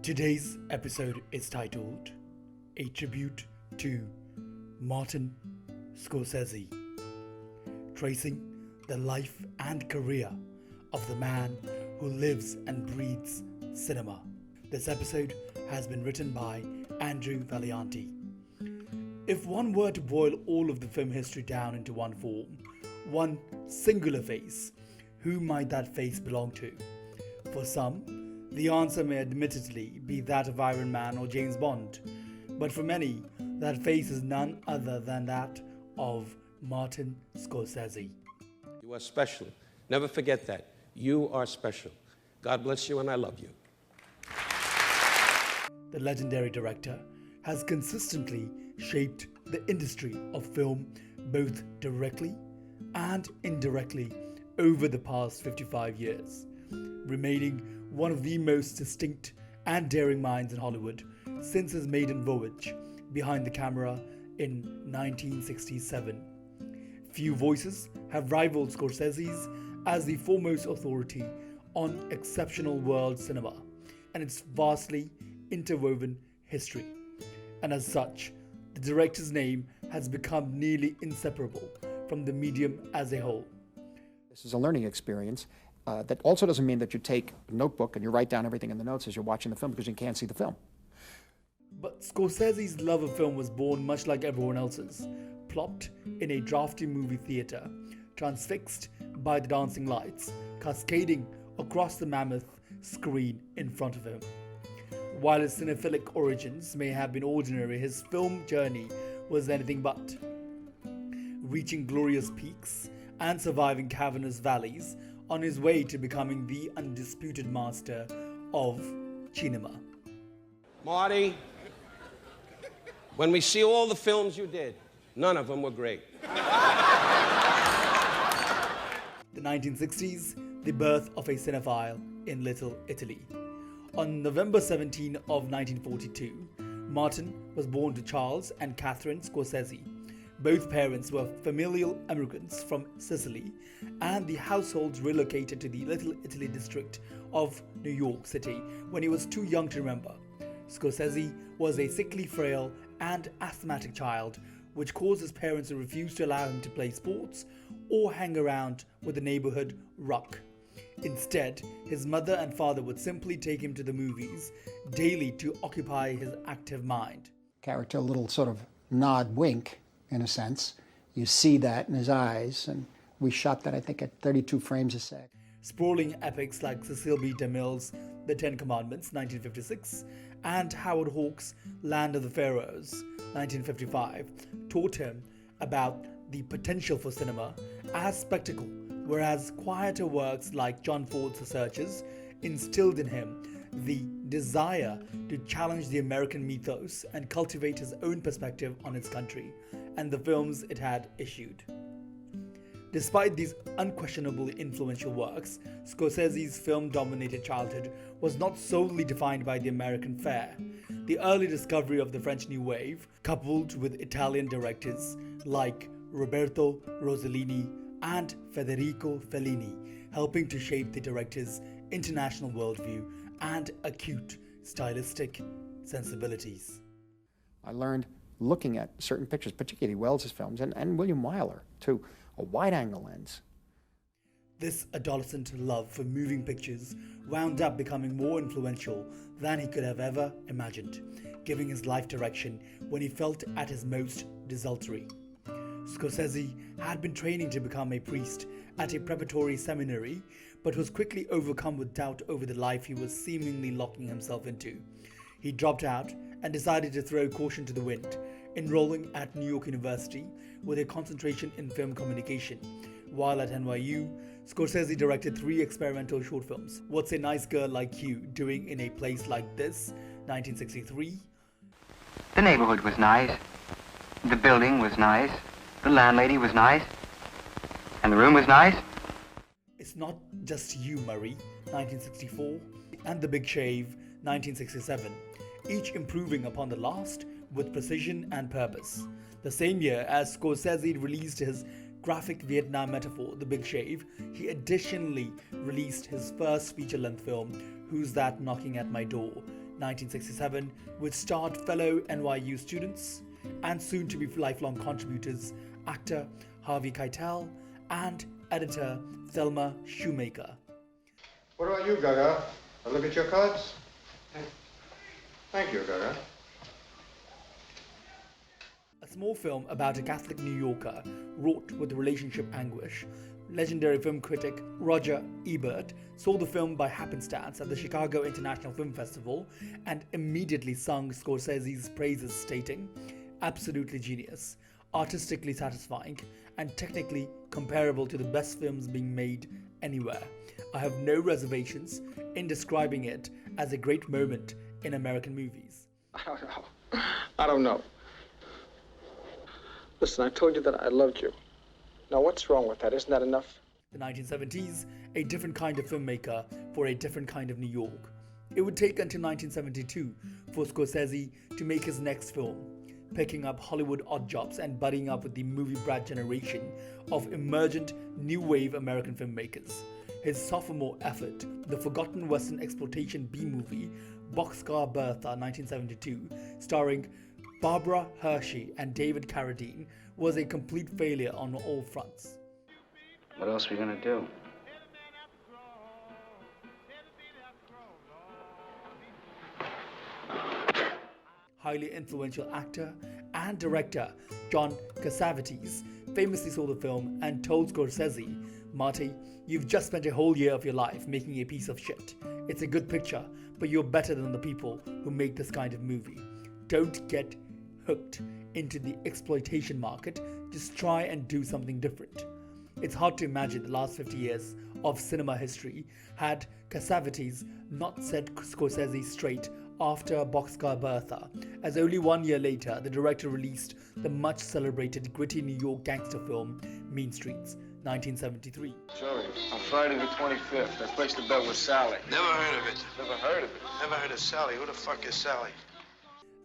Today's episode is titled A Tribute to Martin Scorsese, tracing the life and career of the man who lives and breathes cinema. This episode has been written by Andrew Valianti. If one were to boil all of the film history down into one form, one singular face, who might that face belong to? For some, the answer may admittedly be that of Iron Man or James Bond, but for many, that face is none other than that of Martin Scorsese. You are special. Never forget that. You are special. God bless you, and I love you. The legendary director has consistently shaped the industry of film both directly and indirectly over the past 55 years, remaining one of the most distinct and daring minds in Hollywood since his maiden voyage behind the camera in 1967. Few voices have rivaled Scorsese's as the foremost authority on exceptional world cinema and its vastly interwoven history. And as such, the director's name has become nearly inseparable from the medium as a whole. This is a learning experience. That also doesn't mean that you take a notebook and you write down everything in the notes as you're watching the film, because you can't see the film. But Scorsese's love of film was born much like everyone else's, plopped in a drafty movie theater, transfixed by the dancing lights, cascading across the mammoth screen in front of him. While his cinephilic origins may have been ordinary, his film journey was anything but. Reaching glorious peaks and surviving cavernous valleys on his way to becoming the undisputed master of cinema. Marty, when we see all the films you did, none of them were great. The 1960s, the birth of a cinephile in Little Italy. On November 17 of 1942, Martin was born to Charles and Catherine Scorsese. Both parents were familial immigrants from Sicily, and the households relocated to the Little Italy district of New York City when he was too young to remember. Scorsese was a sickly, frail, and asthmatic child, which caused his parents to refuse to allow him to play sports or hang around with the neighborhood ruck. Instead, his mother and father would simply take him to the movies daily to occupy his active mind. Character, a little sort of nod wink, in a sense. You see that in his eyes, and we shot that, I think, at 32 frames a sec. Sprawling epics like Cecil B. DeMille's The Ten Commandments, 1956, and Howard Hawks' Land of the Pharaohs, 1955, taught him about the potential for cinema as spectacle, whereas quieter works like John Ford's The Searchers instilled in him the desire to challenge the American mythos and cultivate his own perspective on its country and the films it had issued. Despite these unquestionably influential works, Scorsese's film-dominated childhood was not solely defined by the American fare. The early discovery of the French New Wave, coupled with Italian directors like Roberto Rossellini and Federico Fellini, helping to shape the director's international worldview and acute stylistic sensibilities. I learned looking at certain pictures, particularly Wells's films, and William Wyler, too, a wide-angle lens. This adolescent love for moving pictures wound up becoming more influential than he could have ever imagined, giving his life direction when he felt at his most desultory. Scorsese had been training to become a priest at a preparatory seminary, but was quickly overcome with doubt over the life he was seemingly locking himself into. He dropped out and decided to throw caution to the wind, enrolling at New York University with a concentration in film communication. While at NYU, Scorsese directed 3 experimental short films: What's a Nice Girl Like You Doing in a Place Like This, 1963. The neighborhood was nice. The building was nice. The landlady was nice. And the room was nice. It's Not Just You, Murray, 1964, and The Big Shave, 1967, each improving upon the last with precision and purpose. The same year as Scorsese released his graphic Vietnam metaphor, The Big Shave, he additionally released his first feature-length film, Who's That Knocking at My Door, 1967, which starred fellow NYU students and soon-to-be lifelong contributors, actor Harvey Keitel and editor Thelma Shoemaker. What about you, Gaga? I look at your cards? Thank you, Gaga. A small film about a Catholic New Yorker wrought with relationship anguish. Legendary film critic Roger Ebert saw the film by happenstance at the Chicago International Film Festival and immediately sung Scorsese's praises, stating, "Absolutely genius, artistically satisfying, and technically comparable to the best films being made anywhere. I have no reservations in describing it as a great moment in American movies." I don't know. Listen, I told you that I loved you. Now, what's wrong with that? Isn't that enough? The 1970s, a different kind of filmmaker for a different kind of New York. It would take until 1972 for Scorsese to make his next film, picking up Hollywood odd jobs and buddying up with the movie brat generation of emergent new wave American filmmakers. His sophomore effort, the forgotten Western exploitation B-movie Boxcar Bertha, 1972, starring Barbara Hershey and David Carradine, was a complete failure on all fronts. What else are we gonna do? Highly influential actor and director John Cassavetes famously saw the film and told Scorsese, "Marty, you've just spent a whole year of your life making a piece of shit. It's a good picture, but you're better than the people who make this kind of movie. Don't get hooked into the exploitation market, just try and do something different." It's hard to imagine the last 50 years of cinema history had Cassavetes not set Scorsese straight after Boxcar Bertha, as only 1 year later the director released the much celebrated gritty New York gangster film Mean Streets, 1973. Joey, on Friday the 25th, I placed a bet with Sally. Never heard of it. Never heard of it. Never heard of Sally. Who the fuck is Sally?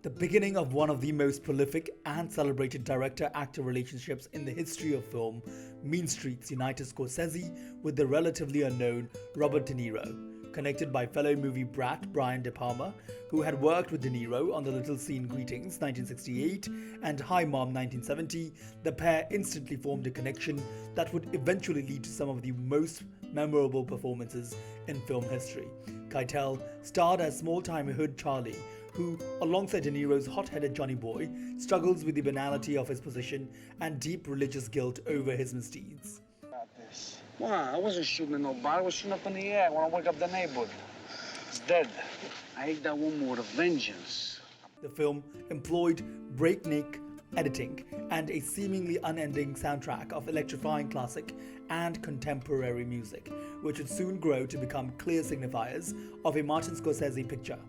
The beginning of one of the most prolific and celebrated director-actor relationships in the history of film, Mean Streets united Scorsese with the relatively unknown Robert De Niro. Connected by fellow movie brat Brian De Palma, who had worked with De Niro on The Little Scene Greetings, 1968, and Hi Mom, 1970, the pair instantly formed a connection that would eventually lead to some of the most memorable performances in film history. Keitel starred as small-time hood Charlie, who, alongside De Niro's hot-headed Johnny Boy, struggles with the banality of his position and deep religious guilt over his misdeeds. Why? I wasn't shooting at nobody. I was shooting up in the air. I want to wake up the neighborhood. It's dead. I hate that woman with a vengeance. The film employed breakneck editing and a seemingly unending soundtrack of electrifying classic and contemporary music, which would soon grow to become clear signifiers of a Martin Scorsese picture.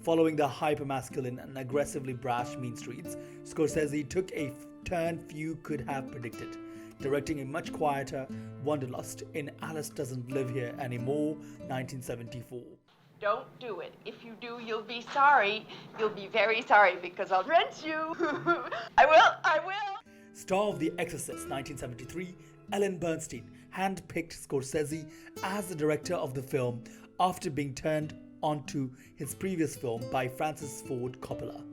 Following the hyper-masculine and aggressively brash Mean Streets, Scorsese took a turn few could have predicted, directing a much quieter wanderlust in Alice Doesn't Live Here Anymore, 1974. Don't do it. If you do, you'll be sorry. You'll be very sorry because I'll rent you. I will. Star of The Exorcist, 1973, Ellen Bernstein handpicked Scorsese as the director of the film after being turned onto his previous film by Francis Ford Coppola,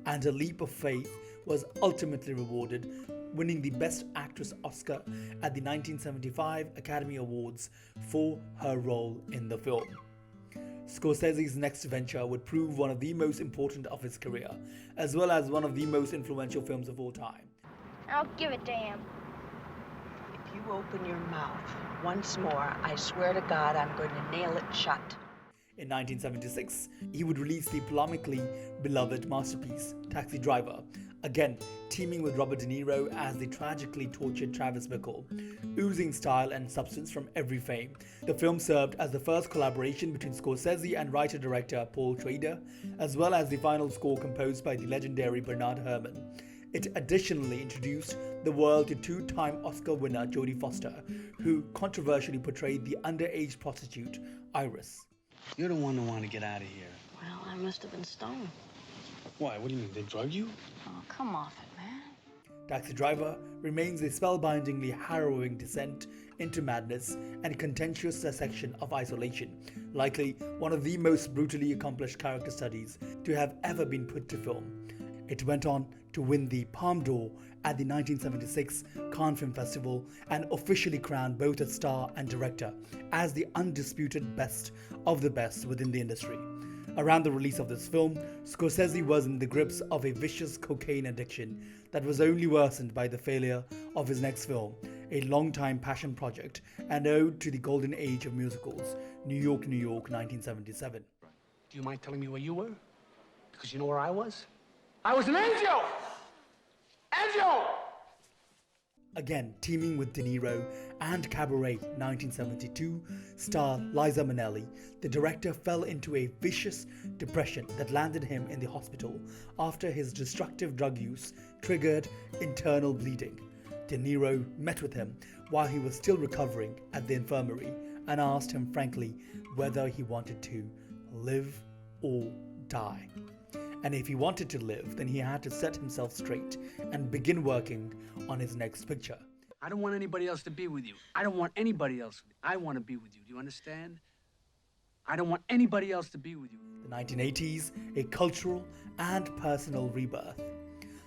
and her leap of faith was ultimately rewarded, winning the Best Actress Oscar at the 1975 Academy Awards for her role in the film. Scorsese's next venture would prove one of the most important of his career, as well as one of the most influential films of all time. I'll give it to him. If you open your mouth once more, I swear to God I'm going to nail it shut. In 1976, he would release the polemically beloved masterpiece, Taxi Driver, again teaming with Robert De Niro as the tragically tortured Travis Bickle, oozing style and substance from every frame. The film served as the first collaboration between Scorsese and writer-director Paul Schrader, as well as the final score composed by the legendary Bernard Herrmann. It additionally introduced the world to two-time Oscar winner Jodie Foster, who controversially portrayed the underage prostitute Iris. You're the one who wanted to get out of here. Well, I must have been stoned. Why? What do you mean? They drugged you? Oh, come off it, man. Taxi Driver remains a spellbindingly harrowing descent into madness and contentious dissection of isolation, likely one of the most brutally accomplished character studies to have ever been put to film. It went on to win the Palme d'Or at the 1976 Cannes Film Festival and officially crowned both a star and director as the undisputed best of the best within the industry. Around the release of this film, Scorsese was in the grips of a vicious cocaine addiction that was only worsened by the failure of his next film, a long-time passion project, an ode to the golden age of musicals, New York, New York, 1977. Do you mind telling me where you were? Because you know where I was? I was an angel! Angel! Again, teaming with De Niro and Cabaret 1972 star Liza Minnelli, the director fell into a vicious depression that landed him in the hospital after his destructive drug use triggered internal bleeding. De Niro met with him while he was still recovering at the infirmary and asked him frankly whether he wanted to live or die. And if he wanted to live, then he had to set himself straight and begin working on his next picture. I don't want anybody else to be with you. I don't want anybody else. I want to be with you. Do you understand? I don't want anybody else to be with you. The 1980s, a cultural and personal rebirth.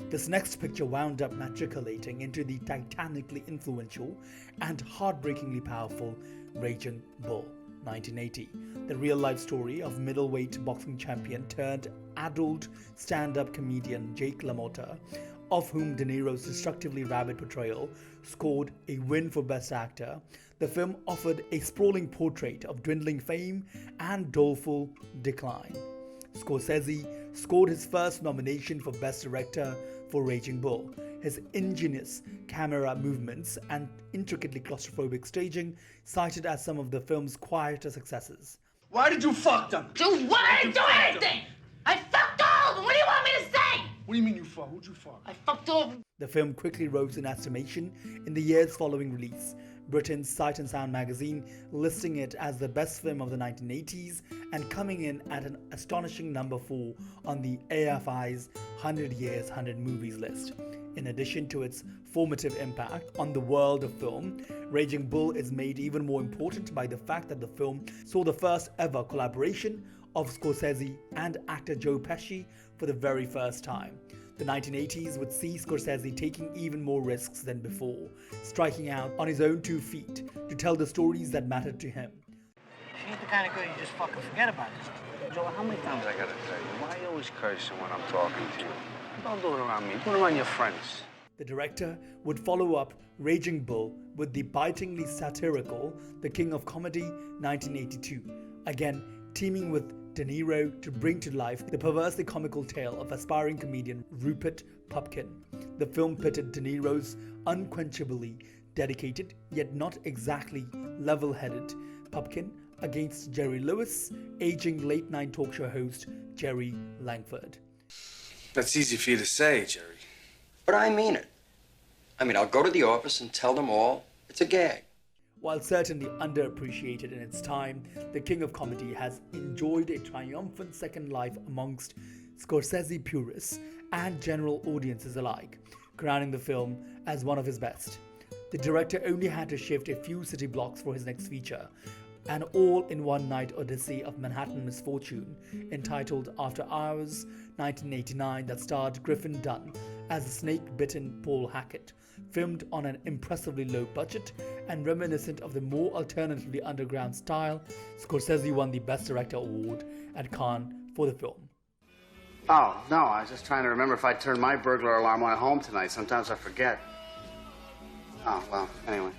This next picture wound up matriculating into the titanically influential and heartbreakingly powerful Raging Bull, 1980, the real-life story of middleweight boxing champion turned adult stand-up comedian Jake LaMotta, of whom De Niro's destructively rabid portrayal scored a win for Best Actor. The film offered a sprawling portrait of dwindling fame and doleful decline. Scorsese scored his first nomination for Best Director for Raging Bull. His ingenious camera movements and intricately claustrophobic staging cited as some of the film's quieter successes. Why did you fuck them? Dude, what? I didn't do anything! I fucked all of them! What do you want me to say? What do you mean you fuck? Who'd you fuck? I fucked all of them. The film quickly rose in estimation in the years following release, Britain's Sight and Sound magazine listing it as the best film of the 1980s and coming in at an astonishing number 4 on the AFI's 100 Years, 100 Movies list. In addition to its formative impact on the world of film, Raging Bull is made even more important by the fact that the film saw the first ever collaboration of Scorsese and actor Joe Pesci for the very first time. The 1980s would see Scorsese taking even more risks than before, striking out on his own 2 feet to tell the stories that mattered to him. She ain't the kind of girl you just fucking forget about this. Joe, how many times I gotta tell you? Why are you always cursing when I'm talking to you? Don't do it around me. Do it around your friends. The director would follow up Raging Bull with the bitingly satirical The King of Comedy 1982, again teaming with De Niro to bring to life the perversely comical tale of aspiring comedian Rupert Pupkin. The film pitted De Niro's unquenchably dedicated, yet not exactly level-headed Pupkin against Jerry Lewis, aging late-night talk show host Jerry Langford. That's easy for you to say, Jerry. But I mean it. I'll go to the office and tell them all it's a gag. While certainly underappreciated in its time, The King of Comedy has enjoyed a triumphant second life amongst Scorsese purists and general audiences alike, crowning the film as one of his best. The director only had to shift a few city blocks for his next feature, an all-in-one-night odyssey of Manhattan misfortune entitled After Hours, 1989, that starred Griffin Dunne as a snake-bitten Paul Hackett, filmed on an impressively low budget and reminiscent of the more alternatively underground style. Scorsese won the Best Director award at Cannes for the film. Oh, no, I was just trying to remember if I turned my burglar alarm on at home tonight. Sometimes I forget. Oh, well, anyway.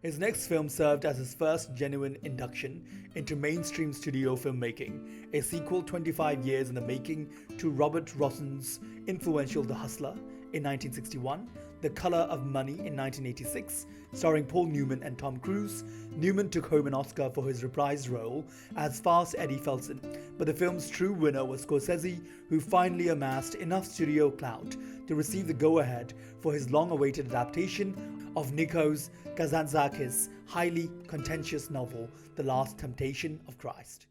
His next film served as his first genuine induction into mainstream studio filmmaking, a sequel 25 years in the making to Robert Rossen's influential The Hustler, in 1961, The Color of Money in 1986, starring Paul Newman and Tom Cruise. Newman took home an Oscar for his reprised role as Fast Eddie Felson, but the film's true winner was Scorsese, who finally amassed enough studio clout to receive the go-ahead for his long-awaited adaptation of Nikos Kazantzakis' highly contentious novel, The Last Temptation of Christ.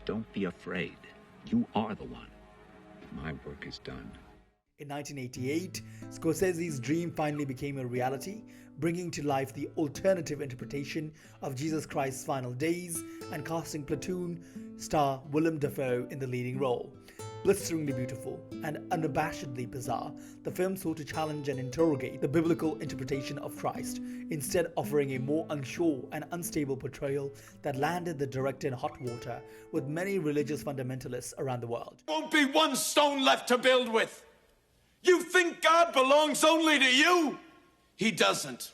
Don't be afraid. You are the one. My work is done. In 1988, Scorsese's dream finally became a reality, bringing to life the alternative interpretation of Jesus Christ's final days and casting Platoon star Willem Dafoe in the leading role. Blisteringly beautiful and unabashedly bizarre, the film sought to challenge and interrogate the biblical interpretation of Christ, instead offering a more unsure and unstable portrayal that landed the director in hot water with many religious fundamentalists around the world. Won't be one stone left to build with. You think God belongs only to you? He doesn't.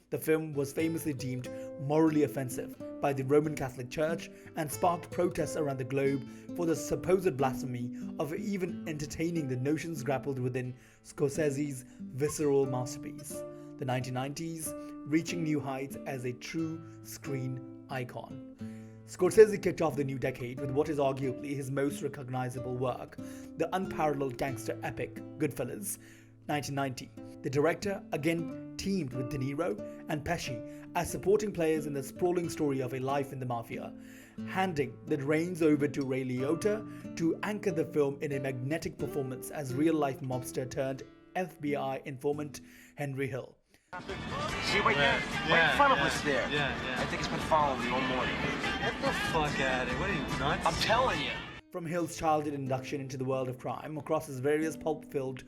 The film was famously deemed morally offensive by the Roman Catholic Church and sparked protests around the globe for the supposed blasphemy of even entertaining the notions grappled within Scorsese's visceral masterpiece. The 1990s reaching new heights as a true screen icon. Scorsese kicked off the new decade with what is arguably his most recognizable work, the unparalleled gangster epic Goodfellas, 1990. The director again teamed with De Niro and Pesci as supporting players in the sprawling story of a life in the mafia, handing the reins over to Ray Liotta to anchor the film in a magnetic performance as real-life mobster turned FBI informant Henry Hill. See right there? Right in front of us there. I think it's been following me all morning. Get the fuck out of here. What are you, nuts? I'm telling you. From Hill's childhood induction into the world of crime across his various pulp-filled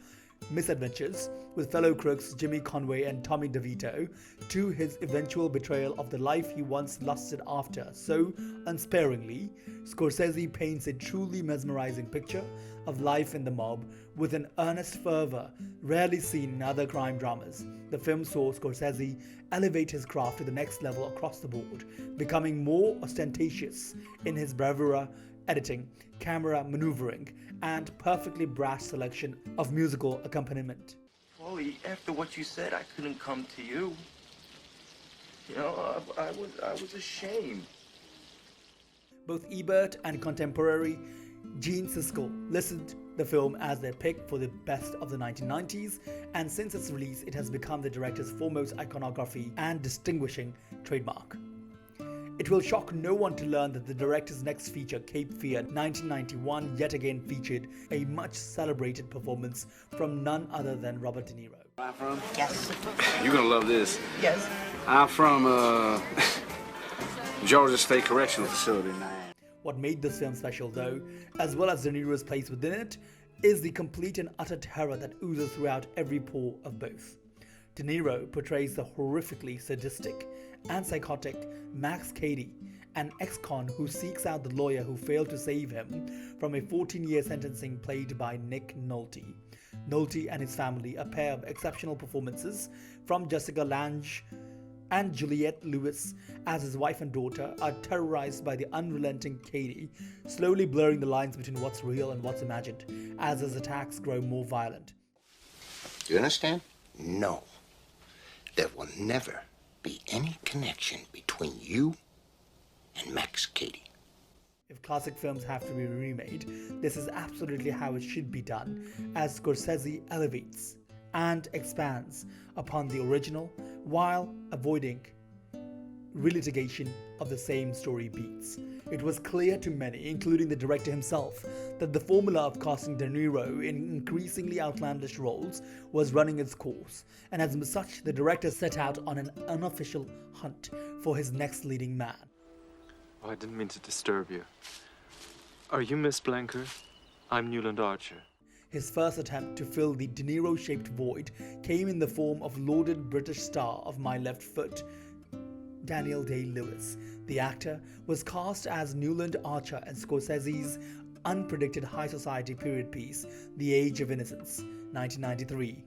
misadventures with fellow crooks Jimmy Conway and Tommy DeVito, to his eventual betrayal of the life he once lusted after so unsparingly, Scorsese paints a truly mesmerizing picture of life in the mob with an earnest fervor rarely seen in other crime dramas. The film saw Scorsese elevate his craft to the next level across the board, becoming more ostentatious in his bravura, editing, camera maneuvering, and perfectly brash selection of musical accompaniment. Chloe, after what you said, I couldn't come to you. You know, I was ashamed. Both Ebert and contemporary Gene Siskel listed the film as their pick for the best of the 1990s, and since its release, it has become the director's foremost iconography and distinguishing trademark. It will shock no one to learn that the director's next feature, Cape Fear 1991, yet again featured a much celebrated performance from none other than Robert De Niro. I'm from? Yes. You're gonna love this. Yes. I'm from Georgia State Correctional Facility. What made this film special, though, as well as De Niro's place within it, is the complete and utter terror that oozes throughout every pore of both. De Niro portrays the horrifically sadistic and psychotic Max Cady, an ex-con who seeks out the lawyer who failed to save him from a 14-year sentencing played by Nick Nolte. Nolte and his family, a pair of exceptional performances from Jessica Lange and Juliette Lewis as his wife and daughter, are terrorized by the unrelenting Cady, slowly blurring the lines between what's real and what's imagined as his attacks grow more violent. You understand? No. There will never be any connection between you and Max Cady. If classic films have to be remade, this is absolutely how it should be done, as Scorsese elevates and expands upon the original while avoiding relitigation of the same story beats. It was clear to many, including the director himself, that the formula of casting De Niro in increasingly outlandish roles was running its course, and as such, the director set out on an unofficial hunt for his next leading man. Oh, I didn't mean to disturb you. Are you Miss Blanker? I'm Newland Archer. His first attempt to fill the De Niro-shaped void came in the form of lauded British star of My Left Foot, Daniel Day-Lewis. The actor was cast as Newland Archer in Scorsese's unpredicted high society period piece, The Age of Innocence, 1993.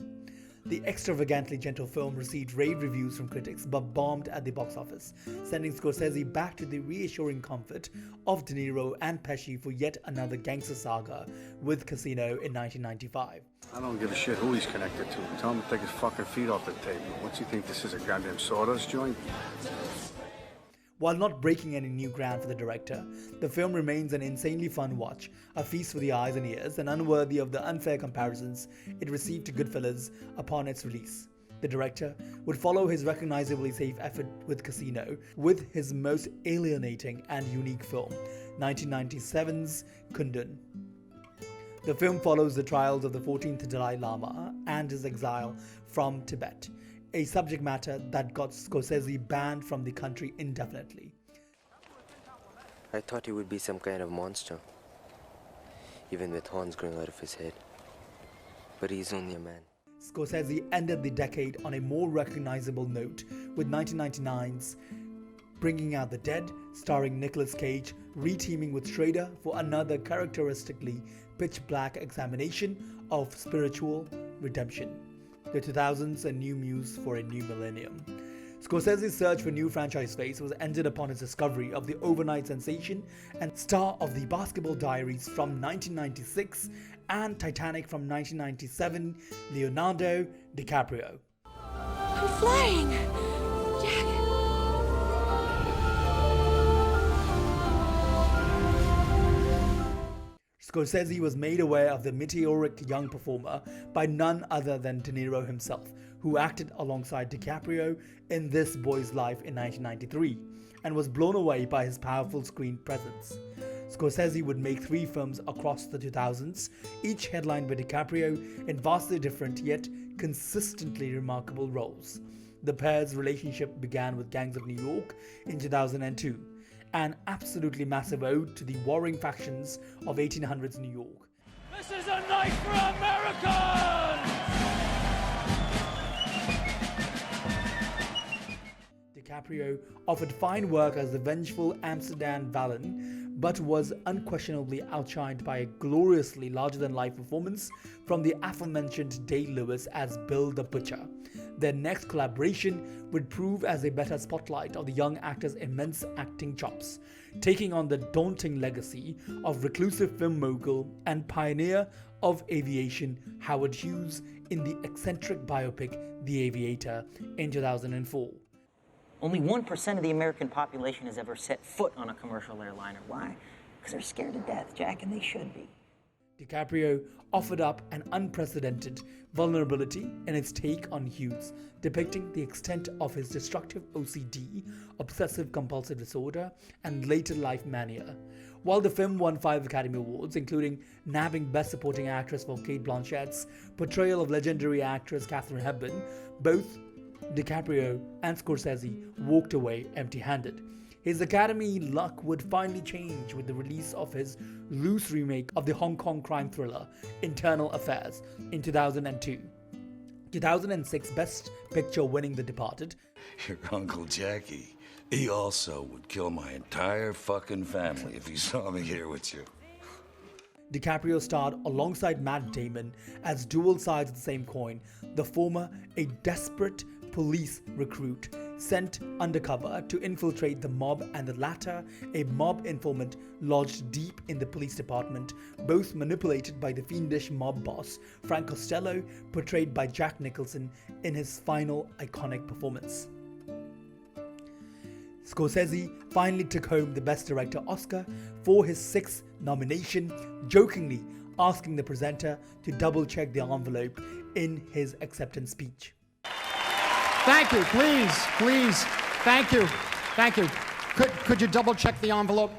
The extravagantly gentle film received rave reviews from critics but bombed at the box office, sending Scorsese back to the reassuring comfort of De Niro and Pesci for yet another gangster saga with Casino in 1995. I don't give a shit who he's connected to. Tell him to take his fucking feet off the table. What's he think this is, a goddamn sawdust joint? While not breaking any new ground for the director, the film remains an insanely fun watch, a feast for the eyes and ears, and unworthy of the unfair comparisons it received to Goodfellas upon its release. The director would follow his recognizably safe effort with Casino with his most alienating and unique film, 1997's Kundun. The film follows the trials of the 14th Dalai Lama and his exile from Tibet, a subject matter that got Scorsese banned from the country indefinitely. I thought he would be some kind of monster, even with horns growing out of his head. But he's only a man. Scorsese ended the decade on a more recognizable note with 1999's Bringing Out the Dead, starring Nicolas Cage, re-teaming with Schrader for another characteristically pitch-black examination of spiritual redemption. The 2000s, a new muse for a new millennium. Scorsese's search for new franchise face was ended upon his discovery of the overnight sensation and star of The Basketball Diaries from 1996 and Titanic from 1997, Leonardo DiCaprio. I'm flying! Jack! Scorsese was made aware of the meteoric young performer by none other than De Niro himself, who acted alongside DiCaprio in This Boy's Life in 1993, and was blown away by his powerful screen presence. Scorsese would make 3 films across the 2000s, each headlined by DiCaprio in vastly different yet consistently remarkable roles. The pair's relationship began with Gangs of New York in 2002, an absolutely massive ode to the warring factions of 1800s New York. This is a night for Americans! DiCaprio offered fine work as the vengeful Amsterdam Valen, but was unquestionably outshined by a gloriously larger-than-life performance from the aforementioned Day-Lewis as Bill the Butcher. Their next collaboration would prove as a better spotlight of the young actor's immense acting chops, taking on the daunting legacy of reclusive film mogul and pioneer of aviation Howard Hughes in the eccentric biopic The Aviator in 2004. Only 1% of the American population has ever set foot on a commercial airliner. Why? Because they're scared to death, Jack, and they should be. DiCaprio offered up an unprecedented vulnerability in its take on Hughes, depicting the extent of his destructive OCD, obsessive-compulsive disorder, and later-life mania. While the film won 5 Academy Awards, including nabbing Best Supporting Actress for Cate Blanchett's portrayal of legendary actress Katharine Hepburn, both DiCaprio and Scorsese walked away empty-handed. His Academy luck would finally change with the release of his loose remake of the Hong Kong crime thriller Internal Affairs in 2002. 2006 Best Picture winning The Departed. Your Uncle Jackie, he also would kill my entire fucking family if he saw me here with you. DiCaprio starred alongside Matt Damon as dual sides of the same coin, the former a desperate police recruit sent undercover to infiltrate the mob, and the latter a mob informant lodged deep in the police department, both manipulated by the fiendish mob boss Frank Costello, portrayed by Jack Nicholson in his final iconic performance. Scorsese finally took home the Best Director Oscar for his 6th nomination, jokingly asking the presenter to double-check the envelope in his acceptance speech. Thank you, please, thank you. Could you double check the envelope?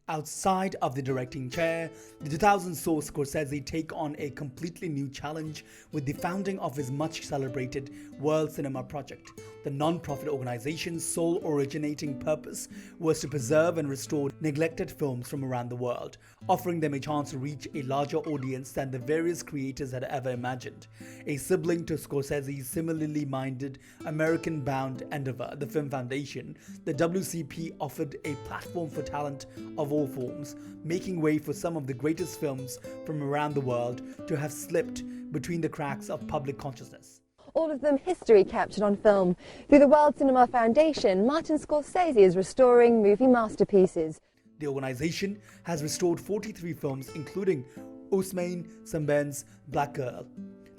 Outside of the directing chair, the 2000s saw Scorsese take on a completely new challenge with the founding of his much celebrated World Cinema Project. The non-profit organization's sole originating purpose was to preserve and restore neglected films from around the world, offering them a chance to reach a larger audience than the various creators had ever imagined. A sibling to Scorsese's similarly minded American-bound endeavor, the Film Foundation, the WCP offered a platform for talent of all forms, making way for some of the greatest films from around the world to have slipped between the cracks of public consciousness. All of them history captured on film. Through the World Cinema Foundation, Martin Scorsese is restoring movie masterpieces. The organization has restored 43 films, including Ousmane Sembène's Black Girl,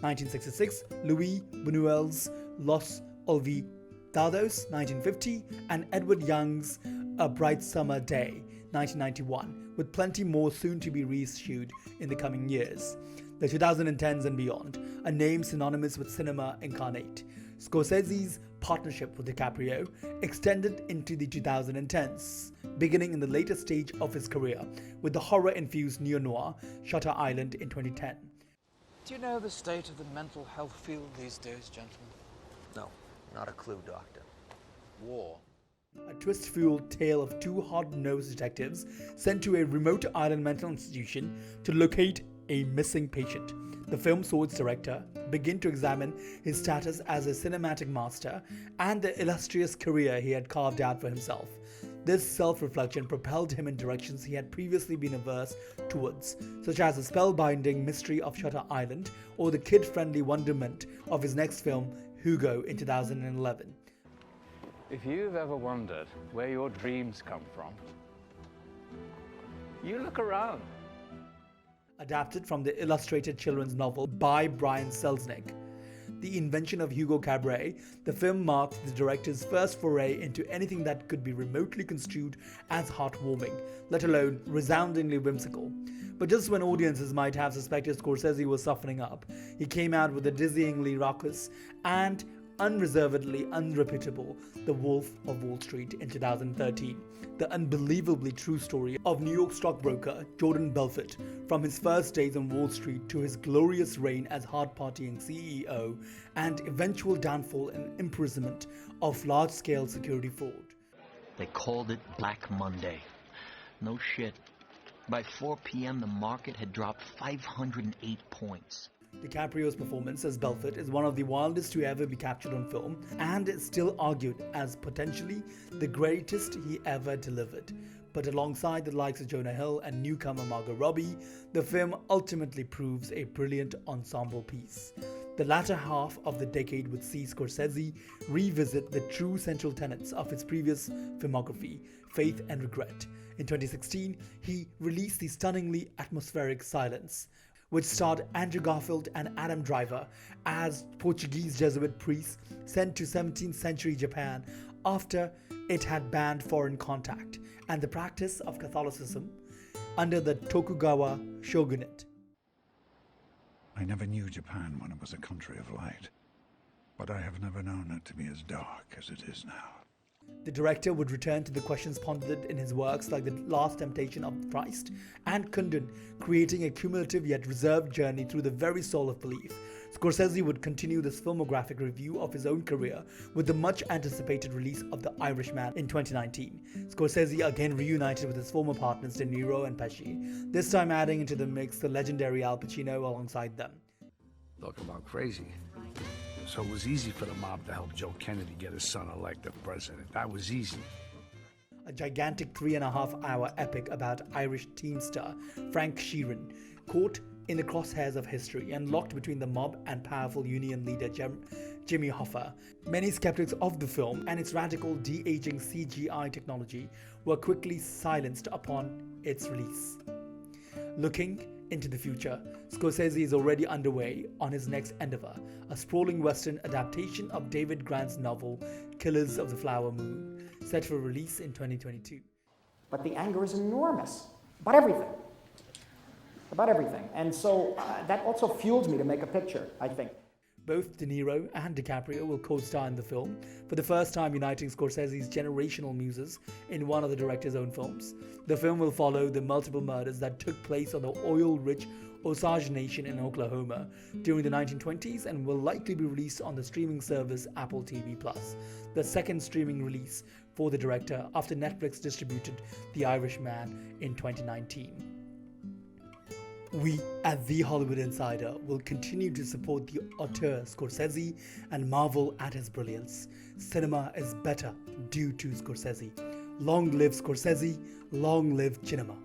1966, Louis Buñuel's Los Olvidados, 1950, and Edward Young's A Bright Summer Day, 1991, with plenty more soon to be reissued in the coming years. The 2010s and beyond, a name synonymous with cinema incarnate. Scorsese's partnership with DiCaprio extended into the 2010s, beginning in the later stage of his career with the horror-infused neo-noir Shutter Island in 2010. Do you know the state of the mental health field these days, gentlemen? No, not a clue, Doctor. War. A twist-fueled tale of two hard-nosed detectives sent to a remote island mental institution to locate a missing patient. The film saw its director begin to examine his status as a cinematic master and the illustrious career he had carved out for himself. This self-reflection propelled him in directions he had previously been averse towards, such as the spellbinding mystery of Shutter Island or the kid-friendly wonderment of his next film, Hugo, in 2011. If you've ever wondered where your dreams come from, you look around. Adapted from the illustrated children's novel by Brian Selznick. The invention of Hugo Cabret, the film marked the director's first foray into anything that could be remotely construed as heartwarming, let alone resoundingly whimsical. But just when audiences might have suspected Scorsese was softening up, he came out with the dizzyingly raucous and unreservedly unrepeatable The Wolf of Wall Street in 2013, the unbelievably true story of New York stockbroker Jordan Belfort from his first days on Wall Street to his glorious reign as hard-partying CEO and eventual downfall and imprisonment of large-scale security fraud. They called it Black Monday. No shit. By 4 p.m. the market had dropped 508 points. DiCaprio's performance as Belfort is one of the wildest to ever be captured on film and is still argued as potentially the greatest he ever delivered. But alongside the likes of Jonah Hill and newcomer Margot Robbie, the film ultimately proves a brilliant ensemble piece. The latter half of the decade would see Scorsese revisit the true central tenets of his previous filmography, faith and regret. In 2016, he released the stunningly atmospheric Silence, which starred Andrew Garfield and Adam Driver as Portuguese Jesuit priests sent to 17th century Japan after it had banned foreign contact and the practice of Catholicism under the Tokugawa shogunate. I never knew Japan when it was a country of light, but I have never known it to be as dark as it is now. The director would return to the questions pondered in his works like The Last Temptation of Christ and Kundun, creating a cumulative yet reserved journey through the very soul of belief. Scorsese would continue this filmographic review of his own career with the much anticipated release of The Irishman in 2019. Scorsese again reunited with his former partners De Niro and Pesci, this time adding into the mix the legendary Al Pacino alongside them. Talk about crazy. So it was easy for the mob to help Joe Kennedy get his son elected president. That was easy. A gigantic 3.5-hour epic about Irish teamster Frank Sheeran, caught in the crosshairs of history and locked between the mob and powerful union leader Jimmy Hoffa. Many skeptics of the film and its radical de-aging CGI technology were quickly silenced upon its release. Looking into the future, Scorsese is already underway on his next endeavor, a sprawling Western adaptation of David Grant's novel Killers of the Flower Moon, set for release in 2022. But the anger is enormous about everything. About everything. And so that also fuels me to make a picture, I think. Both De Niro and DiCaprio will co-star in the film, for the first time uniting Scorsese's generational muses in one of the director's own films. The film will follow the multiple murders that took place on the oil-rich Osage Nation in Oklahoma during the 1920s and will likely be released on the streaming service Apple TV+, the second streaming release for the director after Netflix distributed The Irishman in 2019. We at The Hollywood Insider will continue to support the auteur Scorsese and marvel at his brilliance. Cinema is better due to Scorsese. Long live Scorsese, long live cinema.